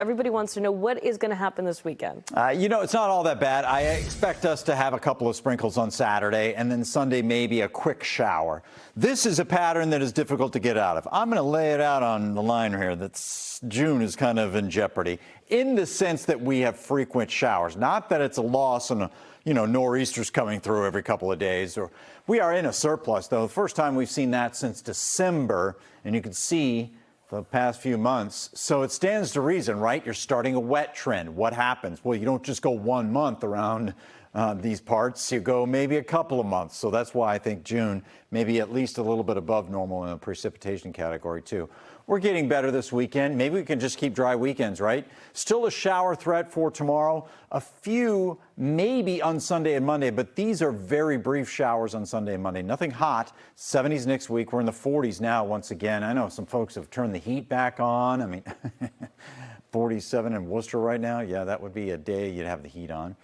Everybody wants to know what is going to happen this weekend. It's not all that bad. I expect us to have a couple of sprinkles on Saturday, and then Sunday maybe a quick shower. This is a pattern that is difficult to get out of. I'm going to lay it out on the line here that June is kind of in jeopardy in the sense that we have frequent showers. Not that it's a loss and nor'easters coming through every couple of days. Or we are in a surplus, though. The first time we've seen that since December, and you can see the past few months. So it stands to reason, right? You're starting a wet trend. What happens? Well, you don't just go 1 month around these parts. You go maybe a couple of months. So that's why I think June maybe at least a little bit above normal in the precipitation category, too. We're getting better this weekend. Maybe we can just keep dry weekends, right? Still a shower threat for tomorrow. A few maybe on Sunday and Monday, but these are very brief showers on Sunday and Monday. Nothing hot. 70s next week. We're in the 40s now once again. I know some folks have turned the heat back on. I mean, 47 in Worcester right now. Yeah, that would be a day you'd have the heat on.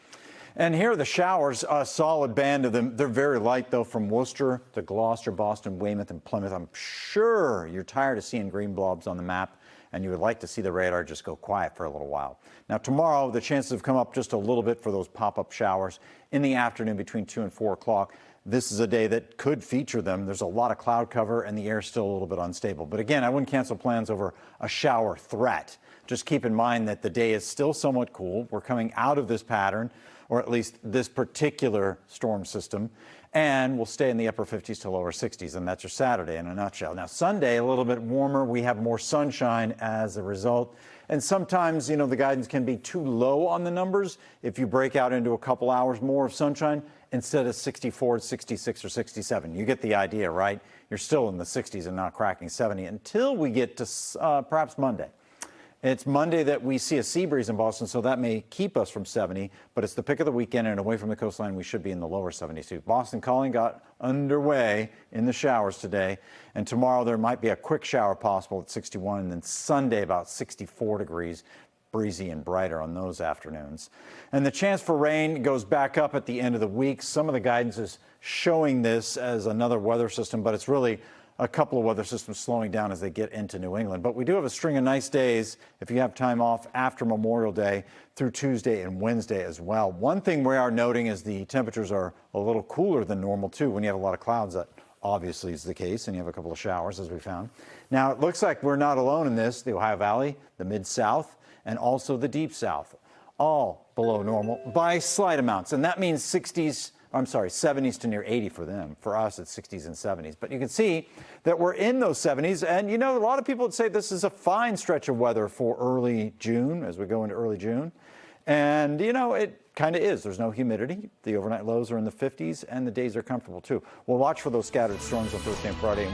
And here are the showers, a solid band of them. They're very light, though, from Worcester to Gloucester, Boston, Weymouth, and Plymouth. I'm sure you're tired of seeing green blobs on the map, and you would like to see the radar just go quiet for a little while. Now, tomorrow, the chances have come up just a little bit for those pop-up showers in the afternoon between 2 and 4 o'clock. This is a day that could feature them. There's a lot of cloud cover, and the air's still a little bit unstable. But again, I wouldn't cancel plans over a shower threat. Just keep in mind that the day is still somewhat cool. We're coming out of this pattern, or at least this particular storm system, and we'll stay in the upper 50s to lower 60s, and that's your Saturday in a nutshell. Now, Sunday, a little bit warmer. We have more sunshine as a result, and sometimes, the guidance can be too low on the numbers if you break out into a couple hours more of sunshine instead of 64, 66, or 67. You get the idea, right? You're still in the 60s and not cracking 70 until we get to perhaps Monday. It's Monday that we see a sea breeze in Boston, so that may keep us from 70, but it's the pick of the weekend, and away from the coastline, we should be in the lower 70s too. Boston calling got underway in the showers today, and tomorrow there might be a quick shower possible at 61, and then Sunday about 64 degrees, breezy and brighter on those afternoons. And the chance for rain goes back up at the end of the week. Some of the guidance is showing this as another weather system, but it's really a couple of weather systems slowing down as they get into New England. But we do have a string of nice days if you have time off after Memorial Day through Tuesday and Wednesday as well. One thing we are noting is the temperatures are a little cooler than normal, too, when you have a lot of clouds. That obviously is the case, and you have a couple of showers, as we found. Now, it looks like we're not alone in this. The Ohio Valley, the Mid-South, and also the Deep South, all below normal by slight amounts. And that means 70s to near 80 for them. For us, it's 60s and 70s. But you can see that we're in those 70s. And, a lot of people would say this is a fine stretch of weather for early June, as we go into early June. And, it kind of is. There's no humidity. The overnight lows are in the 50s, and the days are comfortable, too. We'll watch for those scattered storms on Thursday and Friday.